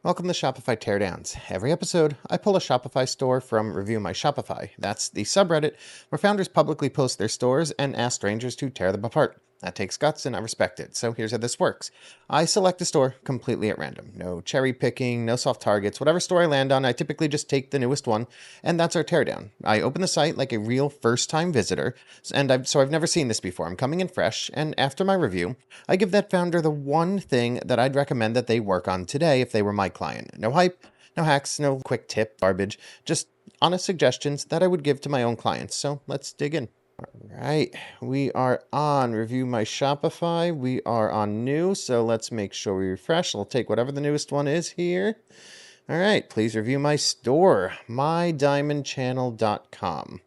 Welcome to Shopify Teardowns. Every episode, I pull a Shopify store from Review My Shopify. That's the subreddit where founders publicly post their stores and ask strangers to tear them apart. That takes guts and I respect it. So here's how this works. I select a store completely at random. No cherry picking, no soft targets. Whatever store I land on, I typically just take the newest one, and that's our teardown. I open the site like a real first-time visitor, and I've never seen this before. I'm coming in fresh, and after my review, I give that founder the one thing that I'd recommend that they work on today if they were my client. No hype, no hacks, no quick tip, garbage, just honest suggestions that I would give to my own clients. So let's dig in. All right, we are on Review My Shopify. We are on new, so let's make sure we refresh. I'll take whatever the newest one is here. All right, please review my store, mydiamondchannel.com.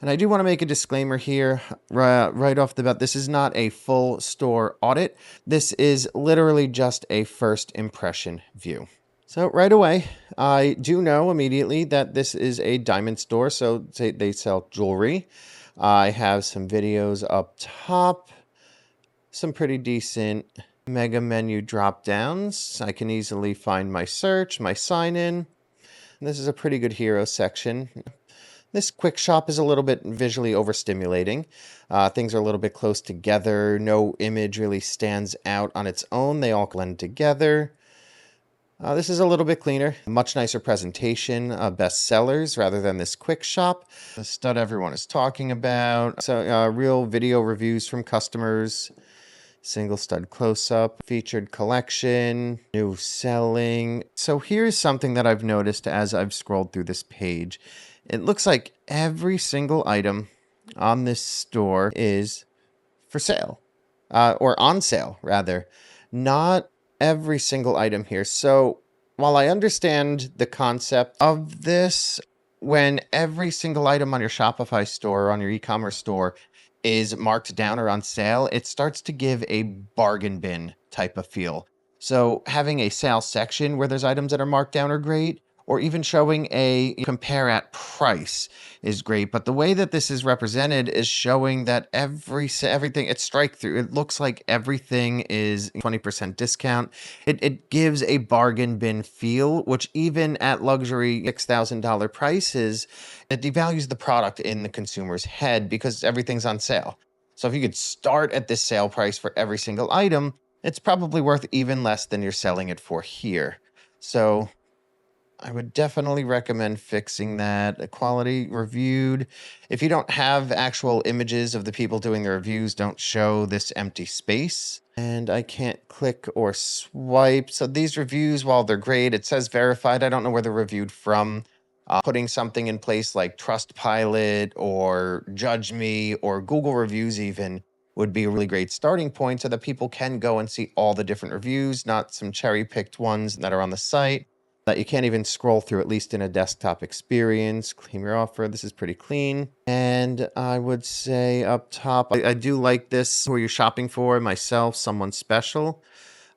And I do want to make a disclaimer here right off the bat. This is not a full store audit. This is literally just a first impression view. So right away, I do know immediately that this is a diamond store. So they sell jewelry. I have some videos up top, some pretty decent mega menu drop downs. I can easily find my search, my sign in. This is a pretty good hero section. This quick shop is a little bit visually overstimulating. Things are a little bit close together. No image really stands out on its own. They all blend together. This is a little bit cleaner, much nicer presentation, best sellers rather than this quick shop. The stud everyone is talking about. So real video reviews from customers. Single stud close-up, featured collection, new selling. So here's something that I've noticed as I've scrolled through this page. It looks like every single item on this store is for sale, or on sale, rather. Not every single item here. So while I understand the concept of this, when every single item on your Shopify store or on your e-commerce store is marked down or on sale, it starts to give a bargain bin type of feel. So having a sale section where there's items that are marked down are great, or even showing a compare at price is great. But the way that this is represented is showing that everything, it's strike through. It looks like everything is 20% discount. It gives a bargain bin feel, which even at luxury $6,000 prices, it devalues the product in the consumer's head because everything's on sale. So if you could start at this sale price for every single item, it's probably worth even less than you're selling it for here. So I would definitely recommend fixing that. Quality reviewed. If you don't have actual images of the people doing the reviews, don't show this empty space. And I can't click or swipe. So these reviews, while they're great, it says verified. I don't know where they're reviewed from. Putting something in place like Trustpilot or Judge Me or Google Reviews even would be a really great starting point so that people can go and see all the different reviews, not some cherry-picked ones that are on the site that you can't even scroll through, at least in a desktop experience. Claim your offer. This is pretty clean. And I would say up top, I do like this. Who are you shopping for? Myself, someone special.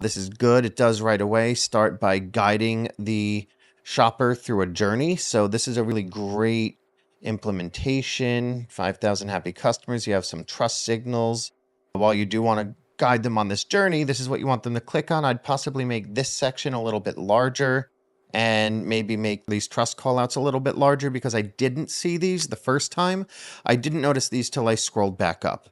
This is good. It does right away start by guiding the shopper through a journey. So this is a really great implementation. 5,000 happy customers. You have some trust signals. While you do want to guide them on this journey, this is what you want them to click on. I'd possibly make this section a little bit larger and maybe make these trust callouts a little bit larger because I didn't see these the first time. I didn't notice these till I scrolled back up.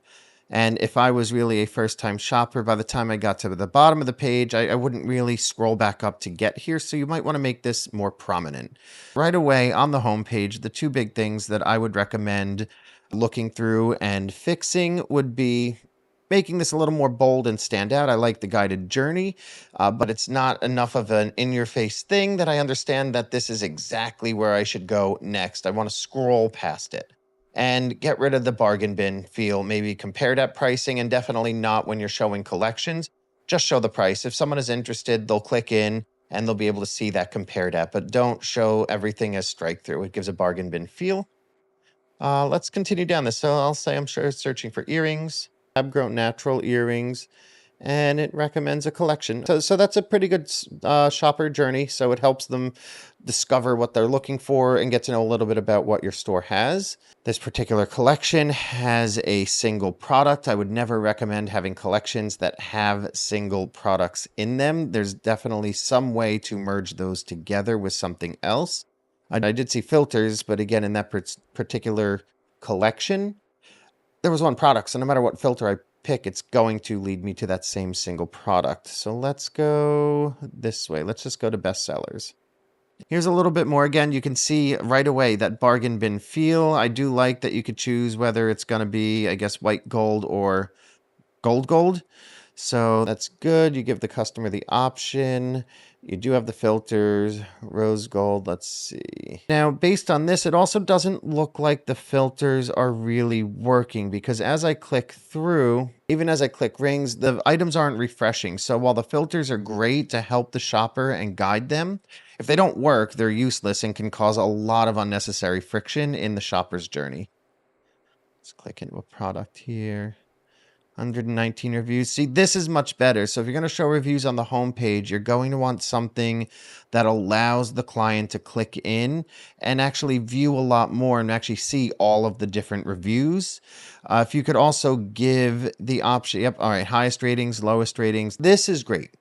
And if I was really a first-time shopper, by the time I got to the bottom of the page, I wouldn't really scroll back up to get here, so you might want to make this more prominent. Right away on the home page, the two big things that I would recommend looking through and fixing would be making this a little more bold and stand out. I like the guided journey, but it's not enough of an in-your-face thing that I understand that this is exactly where I should go next. I want to scroll past it and get rid of the bargain bin feel, maybe compared at pricing, and definitely not when you're showing collections. Just show the price. If someone is interested, they'll click in and they'll be able to see that compared at, but don't show everything as strike through. It gives a bargain bin feel. Let's continue down this. So I'll say I'm sure searching for earrings, lab-grown natural earrings, and it recommends a collection. So that's a pretty good shopper journey. So it helps them discover what they're looking for and get to know a little bit about what your store has. This particular collection has a single product. I would never recommend having collections that have single products in them. There's definitely some way to merge those together with something else. I did see filters, but again, in that particular collection, there was one product. So no matter what filter I pick, it's going to lead me to that same single product. So let's go this way. Let's just go to bestsellers. Here's a little bit more. Again, you can see right away that bargain bin feel. I do like that you could choose whether it's going to be, I guess, white gold or gold. So that's good. You give the customer the option. You do have the filters, rose gold. Let's see. Now, based on this, it also doesn't look like the filters are really working because as I click through, even as I click rings, the items aren't refreshing. So while the filters are great to help the shopper and guide them, if they don't work, they're useless and can cause a lot of unnecessary friction in the shopper's journey. Let's click into a product here. 119 reviews. See, this is much better. So if you're going to show reviews on the home page, you're going to want something that allows the client to click in and actually view a lot more and actually see all of the different reviews. If you could also give the option, yep, all right, highest ratings, lowest ratings. This is great.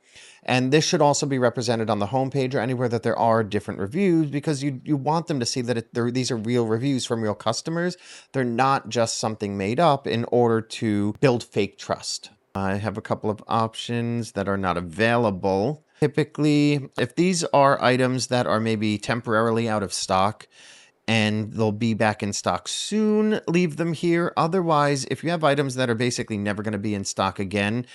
And this should also be represented on the homepage or anywhere that there are different reviews because you want them to see that these are real reviews from real customers. They're not just something made up in order to build fake trust. I have a couple of options that are not available. Typically, if these are items that are maybe temporarily out of stock, and they'll be back in stock soon, leave them here. Otherwise, if you have items that are basically never going to be in stock again,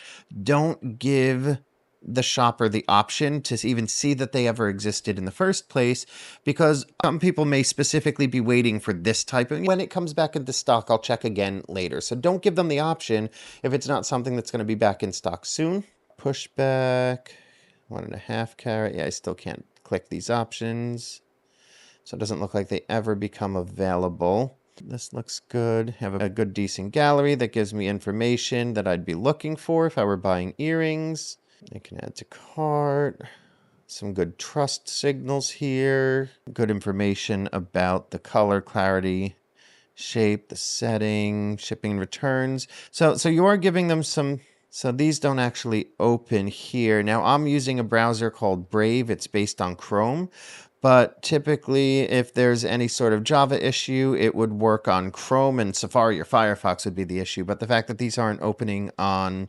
don't give the shopper the option to even see that they ever existed in the first place, because some people may specifically be waiting for this type of, when it comes back into stock, I'll check again later. So don't give them the option if it's not something that's going to be back in stock soon. Pushback, 1.5 carat. Yeah, I still can't click these options. So it doesn't look like they ever become available. This looks good. Have a good, decent gallery that gives me information that I'd be looking for if I were buying earrings. I can add to cart. Some good trust signals here. Good information about the color, clarity, shape, the setting, shipping and returns. So you are giving them some. So these don't actually open here. Now I'm using a browser called Brave. It's based on Chrome. But typically, if there's any sort of Java issue, it would work on Chrome, and Safari or Firefox would be the issue. But the fact that these aren't opening on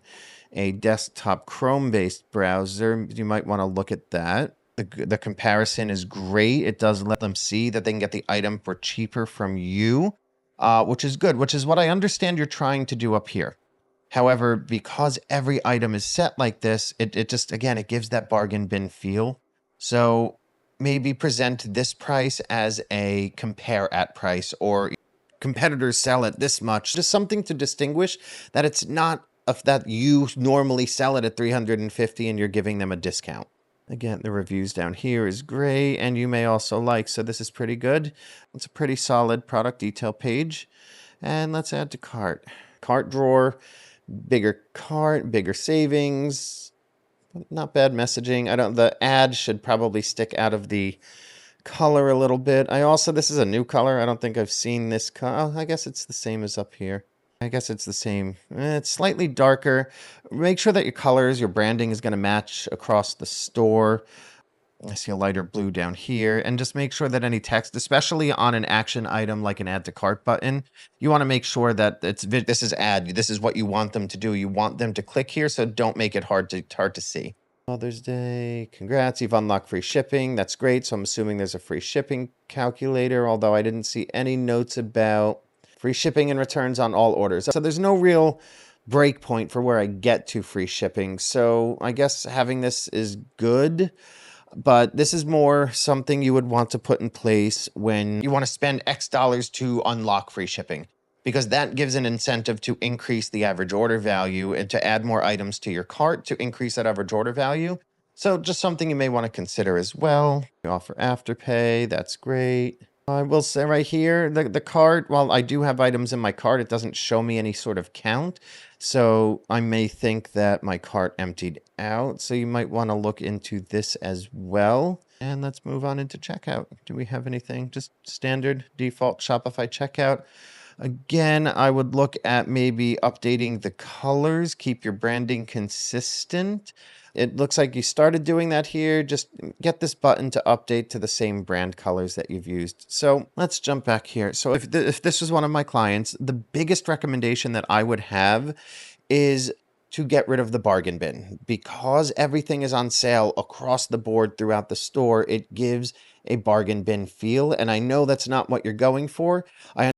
a desktop Chrome-based browser, you might want to look at that. The comparison is great. It does let them see that they can get the item for cheaper from you, which is good, which is what I understand you're trying to do up here. However, because every item is set like this, it just, again, it gives that bargain bin feel. So maybe present this price as a compare at price, or competitors sell at this much. Just something to distinguish that it's not that you normally sell it at $350 and you're giving them a discount. Again, the reviews down here is great, and you may also like, so this is pretty good. It's a pretty solid product detail page. And let's add to cart. Cart drawer, bigger cart, bigger savings. Not bad messaging. The ad should probably stick out of the color a little bit. This is a new color. I don't think I've seen this color. I guess it's the same as up here. I guess it's the same. It's slightly darker. Make sure that your colors, your branding is going to match across the store. I see a lighter blue down here, and just make sure that any text, especially on an action item like an add to cart button, you want to make sure that this is what you want them to do. You want them to click here, so don't make it hard to see. Mother's Day, congrats, you've unlocked free shipping. That's great. So I'm assuming there's a free shipping calculator, although I didn't see any notes about free shipping and returns on all orders. So there's no real breakpoint for where I get to free shipping. So I guess having this is good. But this is more something you would want to put in place when you want to spend X dollars to unlock free shipping, because that gives an incentive to increase the average order value and to add more items to your cart to increase that average order value. So just something you may want to consider as well. You offer Afterpay. That's great. I will say right here, the cart, while I do have items in my cart, it doesn't show me any sort of count. So I may think that my cart emptied out. So you might want to look into this as well. And let's move on into checkout. Do we have anything? Just standard default Shopify checkout. Again, I would look at maybe updating the colors, keep your branding consistent. It looks like you started doing that here. Just get this button to update to the same brand colors that you've used. So let's jump back here. So if this was one of my clients, the biggest recommendation that I would have is to get rid of the bargain bin. Because everything is on sale across the board throughout the store, it gives a bargain bin feel. And I know that's not what you're going for. I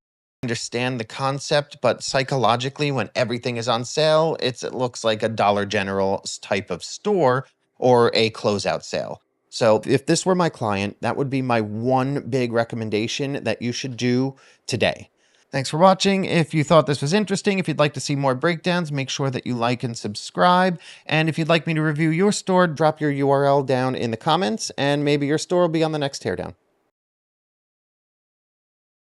understand the concept, but psychologically, when everything is on sale, it looks like a Dollar General type of store or a closeout sale. So if this were my client, that would be my one big recommendation that you should do today. Thanks for watching. If you thought this was interesting, if you'd like to see more breakdowns, make sure that you like and subscribe. And if you'd like me to review your store, drop your URL down in the comments, and maybe your store will be on the next teardown.